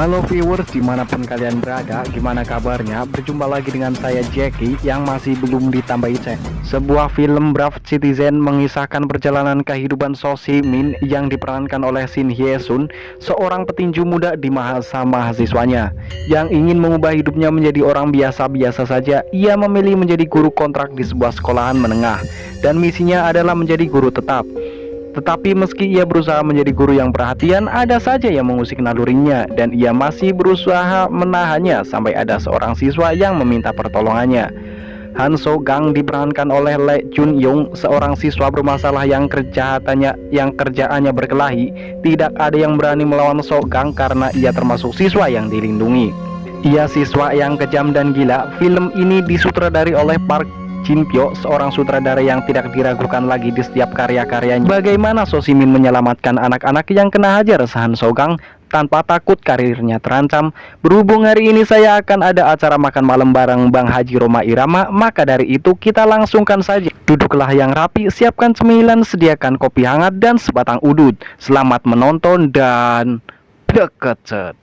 Halo viewers dimanapun kalian berada, gimana kabarnya? Berjumpa lagi dengan saya Jackie yang masih belum ditambahi cek. Sebuah film Brave Citizen mengisahkan perjalanan kehidupan So Si Min yang diperankan oleh Shin Hye Sun, seorang petinju muda di mahasiswanya yang ingin mengubah hidupnya menjadi orang biasa-biasa saja. Ia memilih menjadi guru kontrak di sebuah sekolahan menengah dan misinya adalah menjadi guru tetap. Tetapi meski ia berusaha menjadi guru yang perhatian, ada saja yang mengusik nalurinya dan ia masih berusaha menahannya sampai ada seorang siswa yang meminta pertolongannya. Han So Gang diperankan oleh Lee Jun Young, seorang siswa bermasalah yang kerjaannya berkelahi. Tidak ada yang berani melawan So Gang karena ia termasuk siswa yang dilindungi. Ia siswa yang kejam dan gila. Film ini disutradari oleh Park Jin Pyo, seorang sutradara yang tidak diragukan lagi di setiap karya-karyanya. Bagaimana So Si Min menyelamatkan anak-anak yang kena hajar Han So Gang tanpa takut karirnya terancam. Berhubung hari ini saya akan ada acara makan malam bareng Bang Haji Roma Irama, maka dari itu kita langsungkan saja. Duduklah yang rapi, siapkan cemilan, sediakan kopi hangat dan sebatang udut. Selamat menonton dan deket.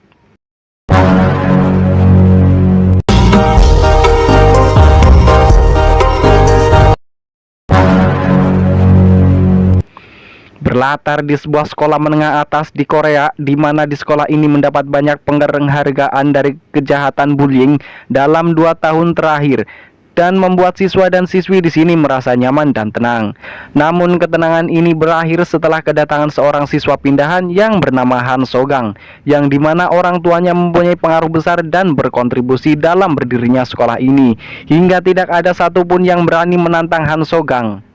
Berlatar di sebuah sekolah menengah atas di Korea, di mana di sekolah ini mendapat banyak penghargaan dari kejahatan bullying dalam 2 tahun terakhir dan membuat siswa dan siswi di sini merasa nyaman dan tenang. Namun ketenangan ini berakhir setelah kedatangan seorang siswa pindahan yang bernama Han So Gang, yang dimana orang tuanya mempunyai pengaruh besar dan berkontribusi dalam berdirinya sekolah ini, hingga tidak ada satupun yang berani menantang Han So Gang.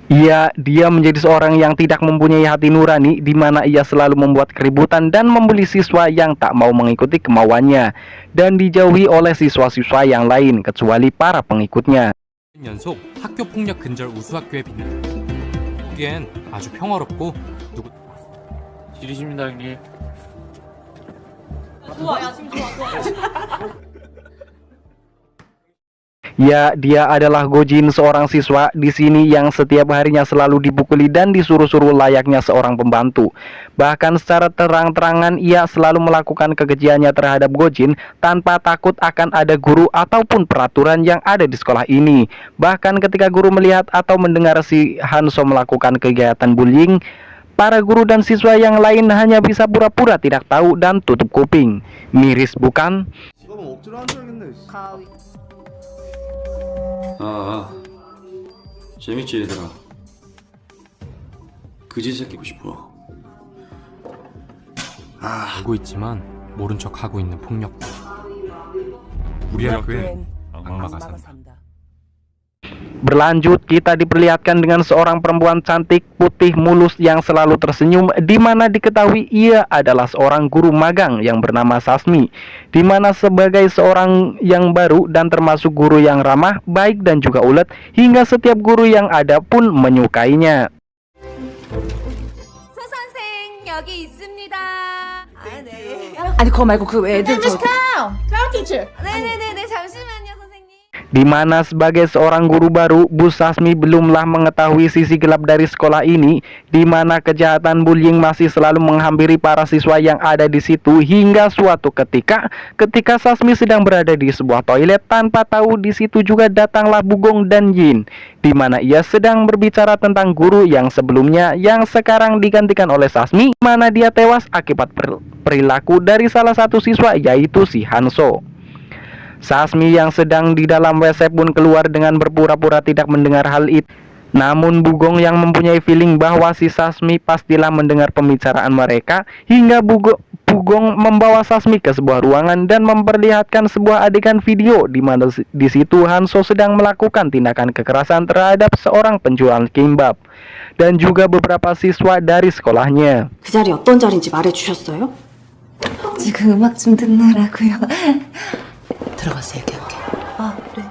Dia menjadi seorang yang tidak mempunyai hati nurani, di mana ia selalu membuat keributan dan membuli siswa yang tak mau mengikuti kemauannya dan dijauhi oleh siswa-siswa yang lain kecuali para pengikutnya. 연속 학교 폭력 근절 우수학교에 빛나. 보기엔 아주 평화롭고 누구 지리십니다 형님. 좋아, 야 지금 좋아. Ya, dia adalah Go Jin, seorang siswa di sini yang setiap harinya selalu dipukuli dan disuruh-suruh layaknya seorang pembantu. Bahkan secara terang-terangan ia selalu melakukan kekejiannya terhadap Go Jin tanpa takut akan ada guru ataupun peraturan yang ada di sekolah ini. Bahkan ketika guru melihat atau mendengar si Han So melakukan kegiatan bullying, para guru dan siswa yang lain hanya bisa pura-pura tidak tahu dan tutup kuping. Miris bukan? 재밌지 얘들아. 그지 새끼고 싶어. 알고 있지만 모른 척 하고 있는 폭력들. 우리 학교엔 악마가 산다. Berlanjut, kita diperlihatkan dengan seorang perempuan cantik, putih, mulus yang selalu tersenyum, di mana diketahui ia adalah seorang guru magang yang bernama Sasmi, di mana sebagai seorang yang baru dan termasuk guru yang ramah, baik dan juga ulet, hingga setiap guru yang ada pun menyukainya. 서 선생 여기 있습니다. 아 네. 아니 그거 말고 그 애들 저 Clown teacher. 네네네네 잠시만요 선생님. Di mana sebagai seorang guru baru, Bu Sasmi belumlah mengetahui sisi gelap dari sekolah ini, di mana kejahatan bullying masih selalu menghampiri para siswa yang ada di situ, hingga suatu ketika Sasmi sedang berada di sebuah toilet, tanpa tahu di situ juga datanglah Bugong dan Yin, di mana ia sedang berbicara tentang guru yang sebelumnya yang sekarang digantikan oleh Sasmi, di mana dia tewas akibat perilaku dari salah satu siswa, yaitu si Han So. Sasmi yang sedang di dalam WC pun keluar dengan berpura-pura tidak mendengar hal itu. Namun Bugong yang mempunyai feeling bahwa si Sasmi pastilah mendengar pembicaraan mereka, hingga Bugong membawa Sasmi ke sebuah ruangan dan memperlihatkan sebuah adegan video di mana di situ Han So sedang melakukan tindakan kekerasan terhadap seorang penjual kimbap dan juga beberapa siswa dari sekolahnya. 그 자리 어떤 자리인지 말해주셨어요? 지금 음악 좀 듣느라고요. 들어가서 얘기할게. 아 그래.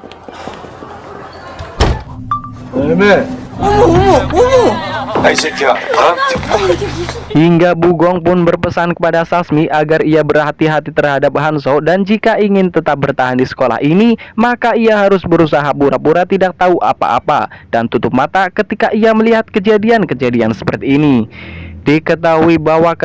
Hingga Bugong pun berpesan kepada Sasmi agar ia berhati-hati terhadap Han So, dan jika ingin tetap bertahan di sekolah ini, maka ia harus berusaha pura-pura tidak tahu apa-apa dan tutup mata ketika ia melihat kejadian-kejadian seperti ini. Diketahui bahwa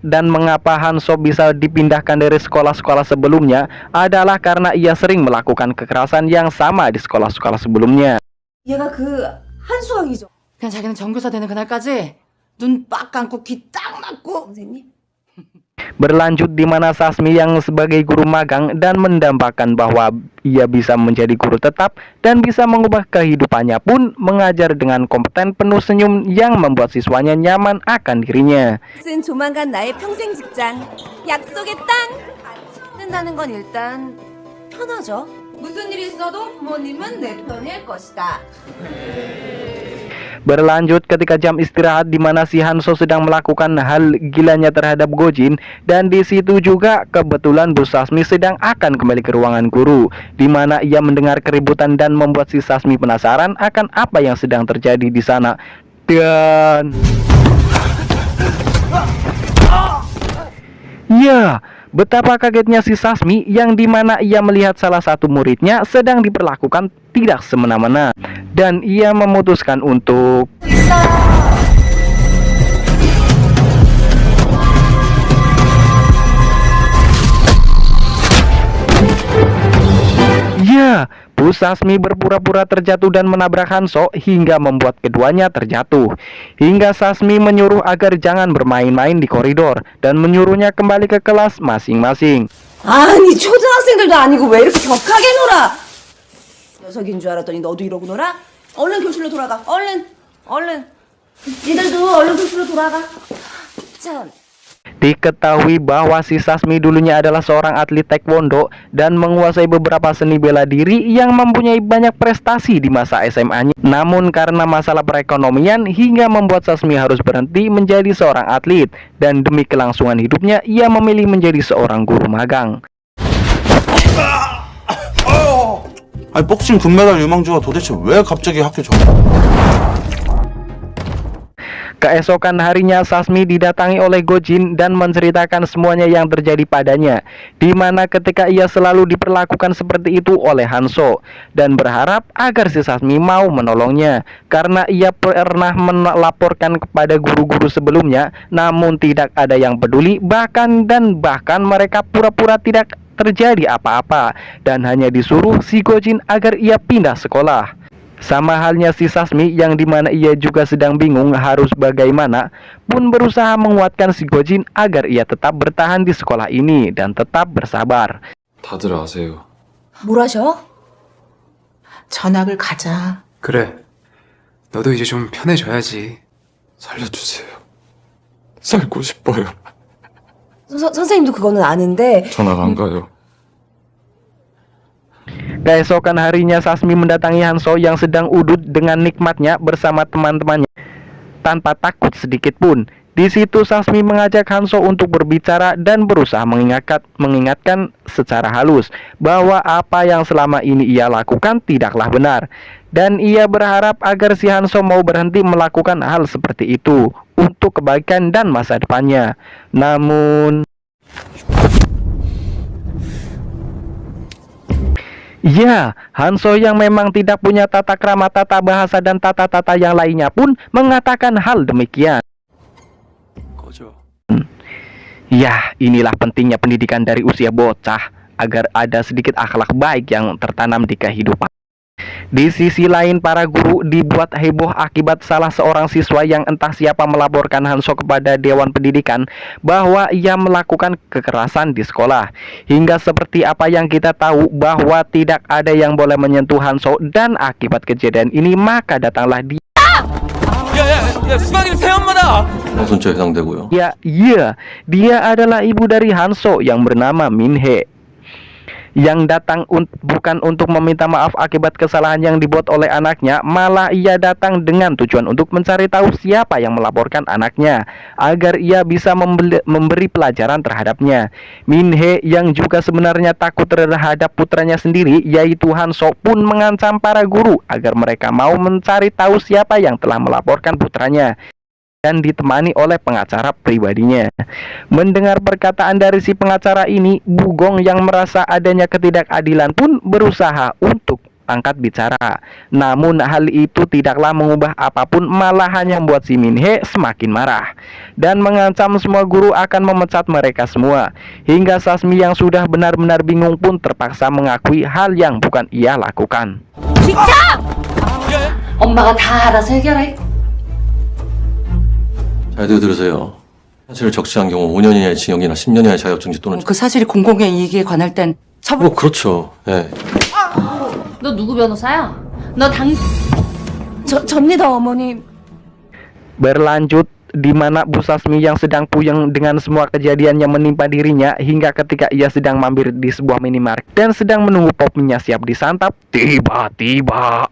dan mengapa Hanso bisa dipindahkan dari sekolah-sekolah sebelumnya adalah karena ia sering melakukan kekerasan yang sama di sekolah-sekolah sebelumnya. 얘가 그 한수학이죠. 그냥 자기는 전교사 되는 그날까지 눈 빡 감고 귀 딱 막고. 선생님? Berlanjut di mana Sasmi yang sebagai guru magang dan mendambakan bahwa ia bisa menjadi guru tetap dan bisa mengubah kehidupannya pun mengajar dengan kompeten penuh senyum yang membuat siswanya nyaman akan dirinya. 쓴 조만간 나의 평생 직장 약속의 땅 뜬다는 건 일단 편하죠. 무슨 일이 있어도 부모님은 내 편일 것이다. Berlanjut ketika jam istirahat di mana si Hanso sedang melakukan hal gilanya terhadap Gojin, dan di situ juga kebetulan Bu Sasmi sedang akan kembali ke ruangan guru, di mana ia mendengar keributan dan membuat si Sasmi penasaran akan apa yang sedang terjadi di sana. Dan ya, betapa kagetnya si Sasmi yang dimana ia melihat salah satu muridnya sedang diperlakukan tidak semena-mena, dan ia memutuskan untuk Bu Sasmi berpura-pura terjatuh dan menabrak Hanso hingga membuat keduanya terjatuh. Hingga Sasmi menyuruh agar jangan bermain-main di koridor dan menyuruhnya kembali ke kelas masing-masing. 아니 초등학생들도 아니고 왜 이렇게 격하게 놀아? 녀석인 줄 알았더니 너도 이러고 놀아? 얼른 교실로 돌아가. 얼른. 니들도 얼른 교실로 돌아가. 참. Diketahui bahwa si Sasmi dulunya adalah seorang atlet taekwondo dan menguasai beberapa seni bela diri yang mempunyai banyak prestasi di masa SMA-nya. Namun karena masalah perekonomian hingga membuat Sasmi harus berhenti menjadi seorang atlet, dan demi kelangsungan hidupnya ia memilih menjadi seorang guru magang. 아니 복싱 금메달 유망주가 도대체 왜 갑자기 학교 Keesokan harinya Sasmi didatangi oleh Gojin dan menceritakan semuanya yang terjadi padanya, di mana ketika ia selalu diperlakukan seperti itu oleh Hanso, dan berharap agar si Sasmi mau menolongnya karena ia pernah melaporkan kepada guru-guru sebelumnya, namun tidak ada yang peduli, bahkan mereka pura-pura tidak terjadi apa-apa dan hanya disuruh si Gojin agar ia pindah sekolah. Sama halnya si Sasmi yang dimana ia juga sedang bingung harus bagaimana, pun berusaha menguatkan si Gojin agar ia tetap bertahan di sekolah ini dan tetap bersabar. 다들 아세요. 뭘 하셔? 전학을 가자. 그래. 너도 이제 좀 편해져야지. 살려주세요. 살고 싶어요. 선생님도 그거는 아는데 전학 안 가요. Keesokan harinya Sasmi mendatangi Hanso yang sedang udut dengan nikmatnya bersama teman-temannya tanpa takut sedikit pun. Di situ Sasmi mengajak Hanso untuk berbicara dan berusaha mengingatkan secara halus bahwa apa yang selama ini ia lakukan tidaklah benar, dan ia berharap agar si Hanso mau berhenti melakukan hal seperti itu untuk kebaikan dan masa depannya. Namun ya, Hanso yang memang tidak punya tata krama, tata bahasa, dan tata-tata yang lainnya pun mengatakan hal demikian. Ya, inilah pentingnya pendidikan dari usia bocah agar ada sedikit akhlak baik yang tertanam di kehidupan. Di sisi lain, para guru dibuat heboh akibat salah seorang siswa yang entah siapa melaporkan Hanso kepada Dewan Pendidikan bahwa ia melakukan kekerasan di sekolah. Hingga seperti apa yang kita tahu bahwa tidak ada yang boleh menyentuh Hanso, dan akibat kejadian ini maka datanglah dia. 수박이 새엄마다. 손절 해당되고요. Dia adalah ibu dari Hanso yang bernama Minhe, yang datang bukan untuk meminta maaf akibat kesalahan yang dibuat oleh anaknya, malah ia datang dengan tujuan untuk mencari tahu siapa yang melaporkan anaknya agar ia bisa memberi pelajaran terhadapnya. Minhe yang juga sebenarnya takut terhadap putranya sendiri yaitu Hanso pun mengancam para guru agar mereka mau mencari tahu siapa yang telah melaporkan putranya, dan ditemani oleh pengacara pribadinya. Mendengar perkataan dari si pengacara ini, Bugong yang merasa adanya ketidakadilan pun berusaha untuk angkat bicara. Namun hal itu tidaklah mengubah apapun, malah hanya membuat si Min-hye semakin marah dan mengancam semua guru akan memecat mereka semua. Hingga Sasmi yang sudah benar-benar bingung pun terpaksa mengakui hal yang bukan ia lakukan. 엄마가 다 알아서 해결해. 잘 들으세요. 사실을 적시한 경우 5년 이하의 징역이나 10년 이하의 자격정지 또는 그 사실이 공공의 이익에 관할 땐 처벌. 뭐 그렇죠. 예. 너 누구 변호사야? 너 당... 접니다, 어머님. Berlanjut di mana Bu Sasmi yang sedang puyeng dengan semua kejadian yang menimpa dirinya hingga ketika ia sedang mampir di sebuah minimarket dan sedang menunggu pop mie-nya siap disantap, tiba-tiba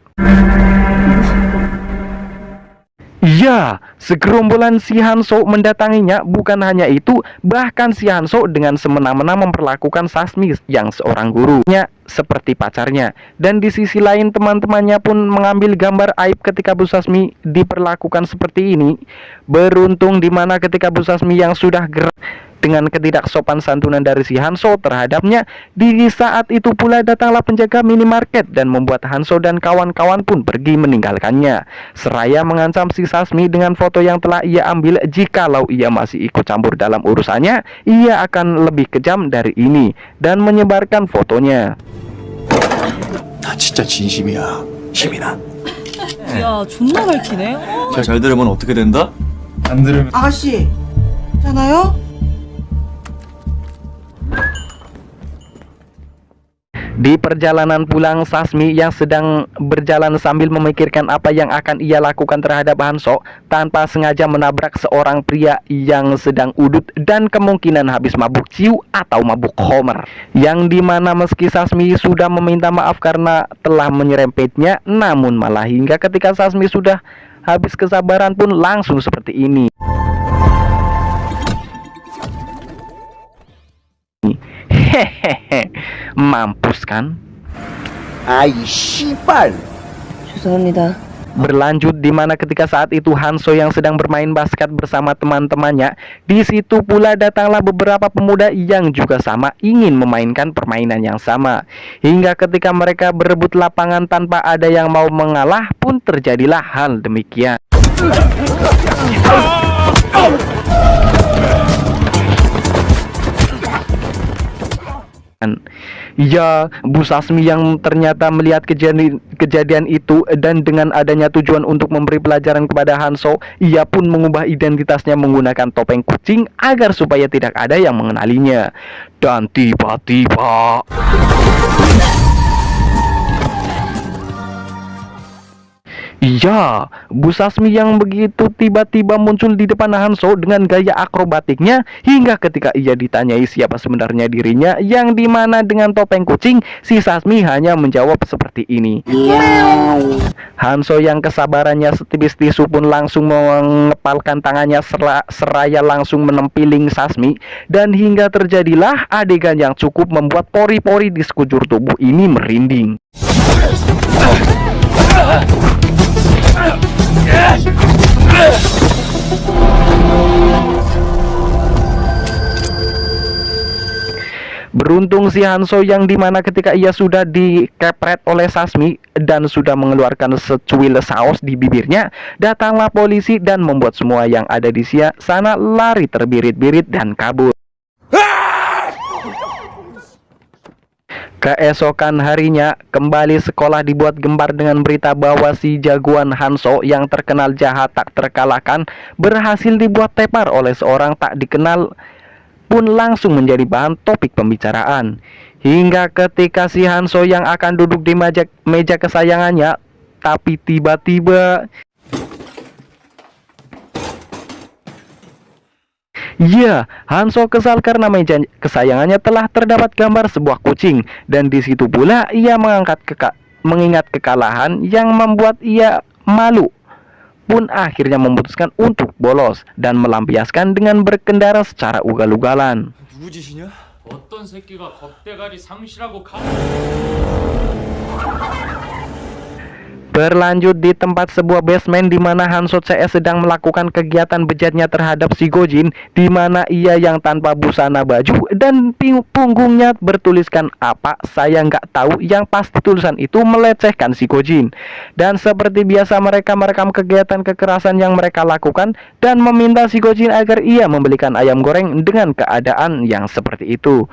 ya, segerombolan si Hanso mendatanginya. Bukan hanya itu, bahkan si Hanso dengan semena-mena memperlakukan Sasmi yang seorang gurunya seperti pacarnya. Dan di sisi lain teman-temannya pun mengambil gambar aib ketika Bu Sasmi diperlakukan seperti ini. Beruntung di mana ketika Bu Sasmi yang sudah gerak dengan ketidaksopan santunan dari si Hanso terhadapnya, di saat itu pula datanglah penjaga minimarket dan membuat Hanso dan kawan-kawan pun pergi meninggalkannya, seraya mengancam si Sasmi dengan foto yang telah ia ambil. Jikalau ia masih ikut campur dalam urusannya, ia akan lebih kejam dari ini, dan menyebarkan fotonya. 나 진짜 진심이야, 시민아. 야, 존나 밝히네. 잘 들으면 어떻게 된다? 안 들으면 아가씨, 있잖아요? Di perjalanan pulang, Sasmi yang sedang berjalan sambil memikirkan apa yang akan ia lakukan terhadap Hanso, tanpa sengaja menabrak seorang pria yang sedang udut dan kemungkinan habis mabuk ciu atau mabuk homer. Yang dimana meski Sasmi sudah meminta maaf karena telah menyerempetnya, namun malah hingga ketika Sasmi sudah habis kesabaran pun langsung seperti ini. Hehehe, mampus kan? 죄송합니다. Berlanjut di mana ketika saat itu Hanso yang sedang bermain basket bersama teman-temannya, di situ pula datanglah beberapa pemuda yang juga sama ingin memainkan permainan yang sama. Hingga ketika mereka berebut lapangan tanpa ada yang mau mengalah pun terjadilah hal demikian. Ya, Bu Sasmi yang ternyata melihat kejadian itu dan dengan adanya tujuan untuk memberi pelajaran kepada Hanso, ia pun mengubah identitasnya menggunakan topeng kucing agar supaya tidak ada yang mengenalinya. Dan tiba-tiba iya, Bu Sasmi yang begitu tiba-tiba muncul di depan Hanso dengan gaya akrobatiknya, hingga ketika ia ditanyai siapa sebenarnya dirinya, yang dimana dengan topeng kucing, si Sasmi hanya menjawab seperti ini. Hanso yang kesabarannya setipis tisu pun langsung mengepalkan tangannya seraya langsung menempiling Sasmi, dan hingga terjadilah adegan yang cukup membuat pori-pori di sekujur tubuh ini merinding. Beruntung si Hanso yang dimana ketika ia sudah dikepret oleh Sasmi dan sudah mengeluarkan secuil saus di bibirnya, datanglah polisi dan membuat semua yang ada di sana lari terbirit-birit dan kabur. Keesokan harinya, kembali sekolah dibuat gembar dengan berita bahwa si jagoan Hanso yang terkenal jahat tak terkalahkan berhasil dibuat tepar oleh seorang tak dikenal, pun langsung menjadi bahan topik pembicaraan. Hingga ketika si Hanso yang akan duduk di meja kesayangannya, tapi tiba-tiba ya, Hanso kesal karena meja kesayangannya telah terdapat gambar sebuah kucing, dan di situ pula ia mengingat kekalahan yang membuat ia malu, pun akhirnya memutuskan untuk bolos dan melampiaskan dengan berkendara secara ugal-ugalan. 누구 짓이냐? 어떤 새끼가 겁대가리 상실하고 Berlanjut di tempat sebuah basement di mana Hanso CS sedang melakukan kegiatan bejatnya terhadap si Gojin, di mana ia yang tanpa busana baju dan punggungnya bertuliskan apa saya nggak tahu, yang pasti tulisan itu melecehkan si Gojin. Dan seperti biasa mereka merekam kegiatan kekerasan yang mereka lakukan dan meminta si Gojin agar ia membelikan ayam goreng dengan keadaan yang seperti itu.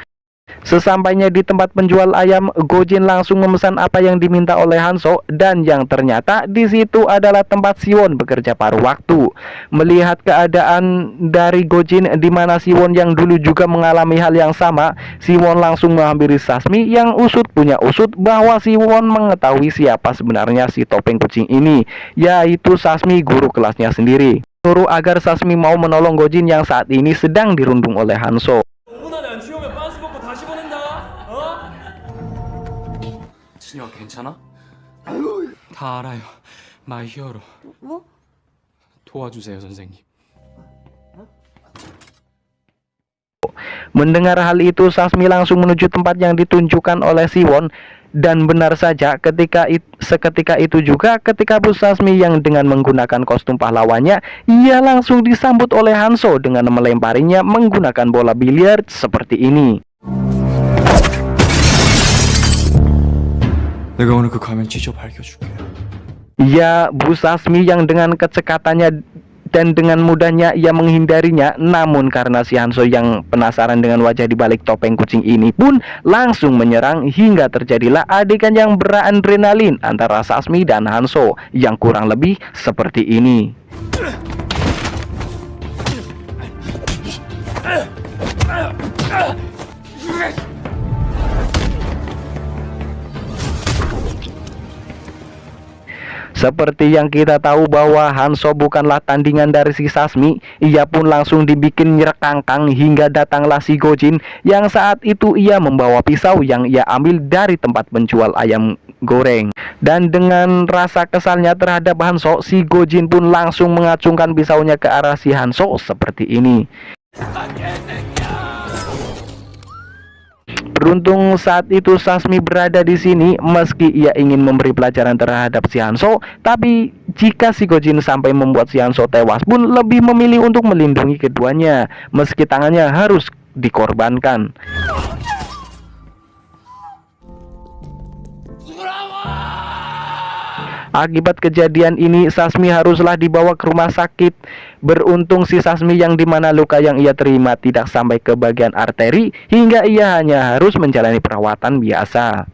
Sesampainya di tempat penjual ayam, Gojin langsung memesan apa yang diminta oleh Hanso, dan yang ternyata di situ adalah tempat Siwon bekerja paruh waktu. Melihat keadaan dari Gojin di mana Siwon yang dulu juga mengalami hal yang sama, Siwon langsung menghampiri Sasmi yang usut punya usut bahwa Siwon mengetahui siapa sebenarnya si topeng kucing ini, yaitu Sasmi, guru kelasnya sendiri. Suruh agar Sasmi mau menolong Gojin yang saat ini sedang dirundung oleh Hanso. 진혁 괜찮아? 다 알아요. 마이 히어로. 뭐? 도와주세요, 선생님. Mendengar hal itu, Sasmi langsung menuju tempat yang ditunjukkan oleh Siwon. Dan benar saja, seketika itu juga ketika Bu Sasmi yang dengan menggunakan kostum pahlawannya, ia langsung disambut oleh Hanso dengan melemparinya menggunakan bola biliar seperti ini. 내가 오늘 그 가면 찢어 밝혀줄게. Ya, Bu Sasmi yang dengan kecekatannya dan dengan mudahnya ia menghindarinya, namun karena si Hanso yang penasaran dengan wajah di balik topeng kucing ini pun langsung menyerang hingga terjadilah adegan yang beradrenalin antara Sasmi dan Hanso yang kurang lebih seperti ini. Seperti yang kita tahu bahwa Hanso bukanlah tandingan dari si Sasmi, ia pun langsung dibikin nyerekangkang hingga datanglah si Gojin yang saat itu ia membawa pisau yang ia ambil dari tempat penjual ayam goreng. Dan dengan rasa kesalnya terhadap Hanso, si Gojin pun langsung mengacungkan pisaunya ke arah si Hanso seperti ini. Beruntung saat itu Sasmi berada di sini, meski ia ingin memberi pelajaran terhadap si Hanso, tapi jika si Gojin sampai membuat si Hanso tewas pun lebih memilih untuk melindungi keduanya, meski tangannya harus dikorbankan. Akibat kejadian ini, Sasmi haruslah dibawa ke rumah sakit. Beruntung si Sasmi yang dimana luka yang ia terima tidak sampai ke bagian arteri, hingga ia hanya harus menjalani perawatan biasa.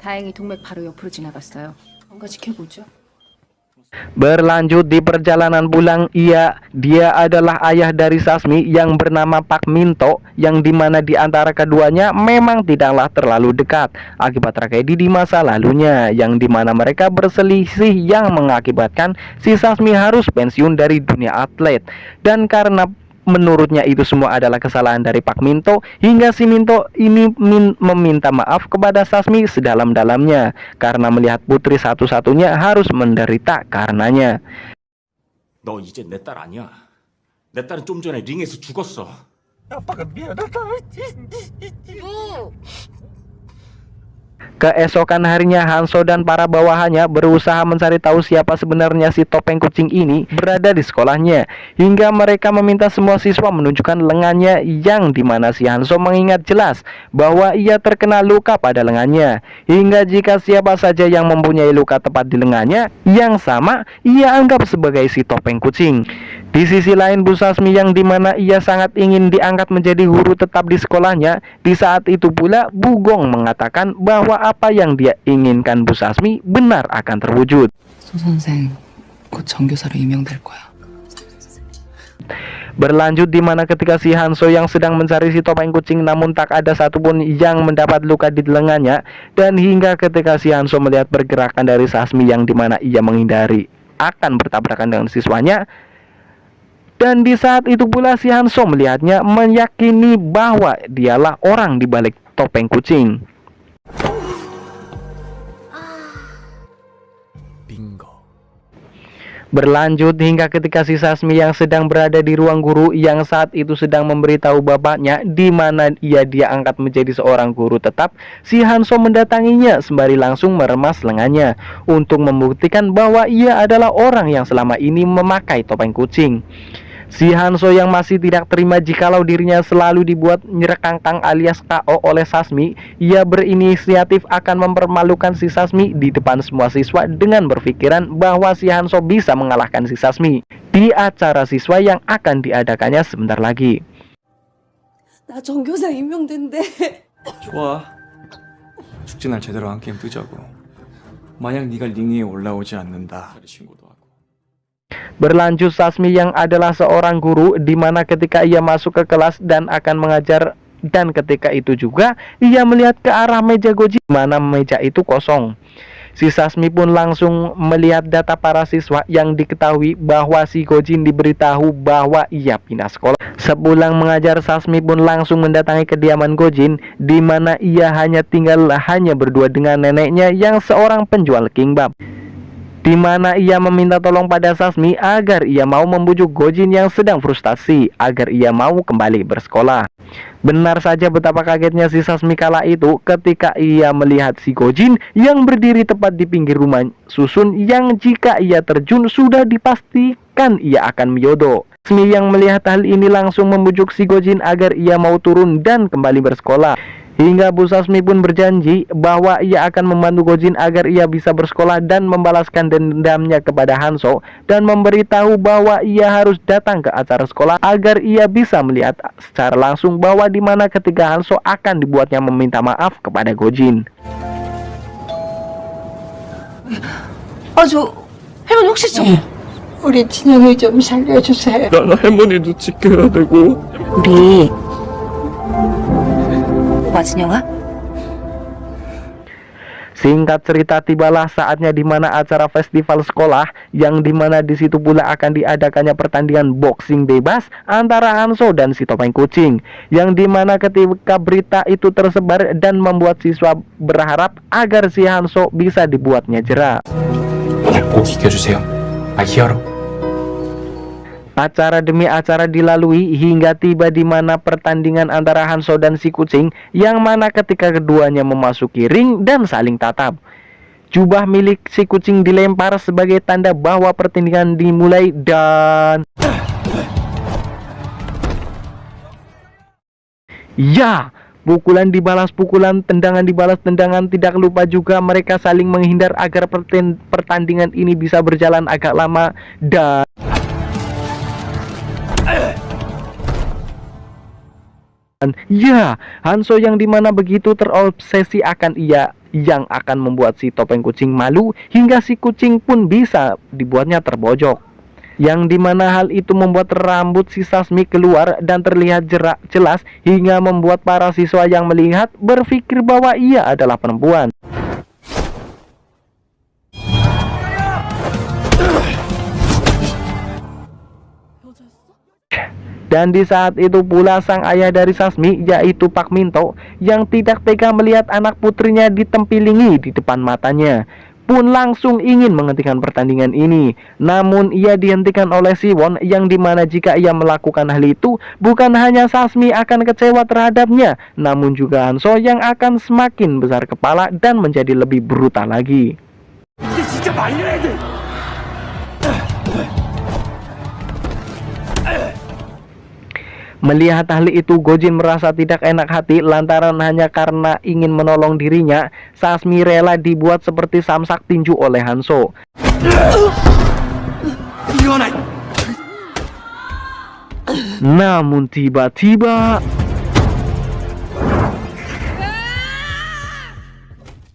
다행히 동맥 바로 옆으로 지나갔어요. 뭔가 지켜보죠. Berlanjut di perjalanan pulang, dia adalah ayah dari Sasmi yang bernama Pak Minto, yang dimana di antara keduanya memang tidaklah terlalu dekat akibat tragedi di masa lalunya, yang dimana mereka berselisih yang mengakibatkan si Sasmi harus pensiun dari dunia atlet. Dan karena menurutnya itu semua adalah kesalahan dari Pak Minto, hingga si Minto ini meminta maaf kepada Sasmi sedalam-dalamnya karena melihat putri satu-satunya harus menderita karenanya. 너 이제 내 딸 아니야. 내 딸은 좀 전에 링에서 죽었어. 아빠가 미안하다. Keesokan harinya, Hanso dan para bawahannya berusaha mencari tahu siapa sebenarnya si topeng kucing ini berada di sekolahnya, hingga mereka meminta semua siswa menunjukkan lengannya, yang dimana si Hanso mengingat jelas bahwa ia terkena luka pada lengannya, hingga jika siapa saja yang mempunyai luka tepat di lengannya yang sama, ia anggap sebagai si topeng kucing. Di sisi lain, Bu Sasmi yang dimana ia sangat ingin diangkat menjadi guru tetap di sekolahnya, di saat itu pula Bu Gong mengatakan bahwa apa yang dia inginkan Bu Sasmi benar akan terwujud. 소 선생 곧 정교사로 임명될 거야. Berlanjut di mana ketika si Hanso yang sedang mencari si topeng kucing, namun tak ada satupun yang mendapat luka di lengannya, dan hingga ketika si Hanso melihat pergerakan dari Sasmi yang dimana ia menghindari akan bertabrakan dengan siswanya. Dan di saat itu pula si Hanso melihatnya, meyakini bahwa dialah orang di balik topeng kucing. 빙고. Berlanjut hingga ketika si Sasmi yang sedang berada di ruang guru yang saat itu sedang memberitahu bapaknya di mana dia angkat menjadi seorang guru tetap, si Hanso mendatanginya sembari langsung meremas lengannya untuk membuktikan bahwa ia adalah orang yang selama ini memakai topeng kucing. Si Hanso yang masih tidak terima jikalau dirinya selalu dibuat nyerekangkang alias KO oleh Sasmi, ia berinisiatif akan mempermalukan si Sasmi di depan semua siswa dengan berpikiran bahwa si Hanso bisa mengalahkan si Sasmi di acara siswa yang akan diadakannya sebentar lagi. 나 전교사 임명된대. 좋아. 축제 날 제대로 한 게임 뜨자고. 만약 네가 링 위에 올라오지 않는다. 신고도 하고. Berlanjut Sasmi yang adalah seorang guru di mana ketika ia masuk ke kelas dan akan mengajar, dan ketika itu juga ia melihat ke arah meja Goji di mana meja itu kosong. Si Sasmi pun langsung melihat data para siswa yang diketahui bahwa si Gojin diberitahu bahwa ia pindah sekolah. Sepulang mengajar, Sasmi pun langsung mendatangi kediaman Gojin di mana ia hanya tinggal berdua dengan neneknya yang seorang penjual kimbap. Di mana ia meminta tolong pada Sasmi agar ia mau membujuk Gojin yang sedang frustasi agar ia mau kembali bersekolah. Benar saja betapa kagetnya si Sasmi kala itu ketika ia melihat si Gojin yang berdiri tepat di pinggir rumah susun yang jika ia terjun sudah dipastikan ia akan miodo. Sasmi yang melihat hal ini langsung membujuk si Gojin agar ia mau turun dan kembali bersekolah. Hingga Bu Sasmi pun berjanji bahwa ia akan membantu Gojin agar ia bisa bersekolah dan membalaskan dendamnya kepada Hanso, dan memberitahu bahwa ia harus datang ke acara sekolah agar ia bisa melihat secara langsung bahwa di mana ketika Hanso akan dibuatnya meminta maaf kepada Gojin. 저 할머니 혹시 좀 우리 진영이 좀 살려주세요. 나는 할머니도 지켜야 되고. 우리 오빠 진영아? Singkat cerita, tibalah saatnya di mana acara festival sekolah yang dimana di situ pula akan diadakannya pertandingan boxing bebas antara Hanso dan si topeng kucing, yang dimana ketika berita itu tersebar dan membuat siswa berharap agar si Hanso bisa dibuatnya jera. 오늘 꼭 이겨주세요. 아, 히어로. Acara demi acara dilalui hingga tiba di mana pertandingan antara Hanso dan si kucing, yang mana ketika keduanya memasuki ring dan saling tatap. Jubah milik si kucing dilempar sebagai tanda bahwa pertandingan dimulai dan ya, pukulan dibalas pukulan, tendangan dibalas tendangan, tidak lupa juga mereka saling menghindar agar pertandingan ini bisa berjalan agak lama. Dan ya, Hanso yang dimana begitu terobsesi akan ia yang akan membuat si topeng kucing malu hingga si kucing pun bisa dibuatnya terbojok, yang dimana hal itu membuat rambut si Sasmi keluar dan terlihat jelas hingga membuat para siswa yang melihat berpikir bahwa ia adalah perempuan. Dan di saat itu pula sang ayah dari Sasmi, yaitu Pak Minto, yang tidak tega melihat anak putrinya ditempilingi di depan matanya, pun langsung ingin menghentikan pertandingan ini. Namun ia dihentikan oleh Siwon, yang dimana jika ia melakukan hal itu, bukan hanya Sasmi akan kecewa terhadapnya, namun juga Hanso yang akan semakin besar kepala dan menjadi lebih brutal lagi. Melihat hal itu, Gojin merasa tidak enak hati lantaran hanya karena ingin menolong dirinya, Sasmi rela dibuat seperti samsak tinju oleh Hanso. Namun tiba-tiba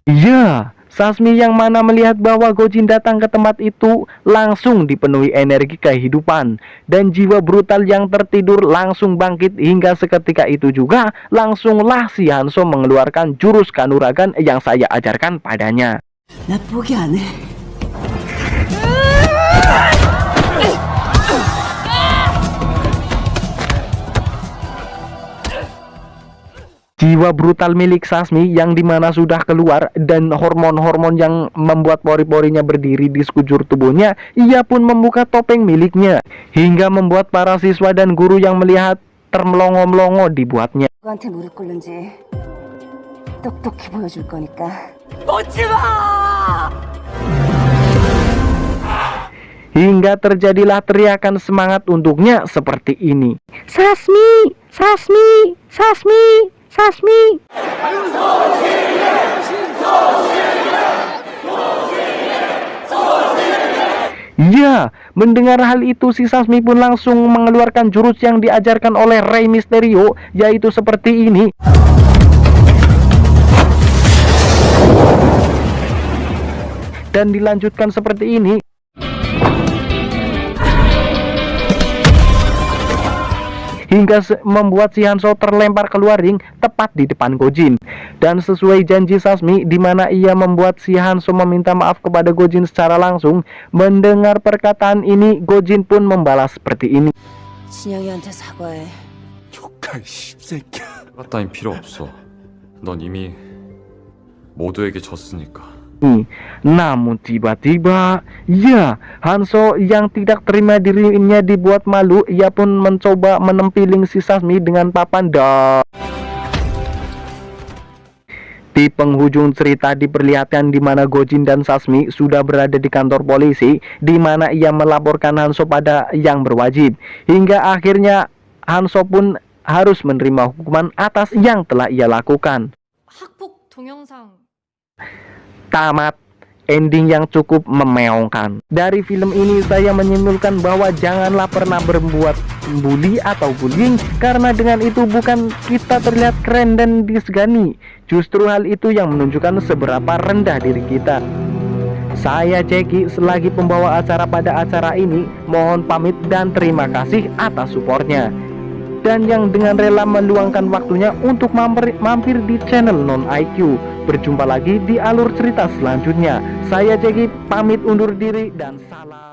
ya, Sasmi yang mana melihat bahwa Gojin datang ke tempat itu langsung dipenuhi energi kehidupan, dan jiwa brutal yang tertidur langsung bangkit hingga seketika itu juga langsunglah si Hanso mengeluarkan jurus kanuragan yang saya ajarkan padanya. 나 포기 안 해. Jiwa brutal milik Sasmi yang dimana sudah keluar dan hormon-hormon yang membuat pori-porinya berdiri di sekujur tubuhnya, ia pun membuka topeng miliknya hingga membuat para siswa dan guru yang melihat termelongo-melongo dibuatnya. 누구한테 무릎 꿇는지 똑똑히 보여줄 거니까. Hingga terjadilah teriakan semangat untuknya seperti ini. Sasmi, Sasmi, Sasmi, Sasmi. Ya, mendengar hal itu si Sasmi pun langsung mengeluarkan jurus yang diajarkan oleh Rey Mysterio, yaitu seperti ini. Dan dilanjutkan seperti ini. Hingga membuat si Hanzo terlempar keluar ring tepat di depan Gojin. Dan sesuai janji Sasmi, di mana ia membuat si Hanzo meminta maaf kepada Gojin secara langsung, mendengar perkataan ini, Gojin pun membalas seperti ini. 진영이한테 사과해. 조카 씹새끼야. 따윈 필요 없어. 넌 이미 모두에게 졌으니까. Namun tiba-tiba, ya, Hanzo yang tidak terima dirinya dibuat malu, ia pun mencoba menempiling si Sasmi dengan papan dak. Di penghujung cerita diperlihatkan di mana Gojin dan Sasmi sudah berada di kantor polisi, di mana ia melaporkan Hanzo pada yang berwajib. Hingga akhirnya Hanzo pun harus menerima hukuman atas yang telah ia lakukan. 학폭 동영상 Tamat. Ending yang cukup memeongkan. Dari film ini saya menyimpulkan bahwa janganlah pernah berbuat bully atau bullying, karena dengan itu bukan kita terlihat keren dan disegani. Justru hal itu yang menunjukkan seberapa rendah diri kita. Saya Jeki selagi pembawa acara pada acara ini, mohon pamit dan terima kasih atas supportnya. Dan yang dengan rela meluangkan waktunya untuk mampir di channel Non IQ. Berjumpa lagi di alur cerita selanjutnya. Saya Jeki pamit undur diri dan salam.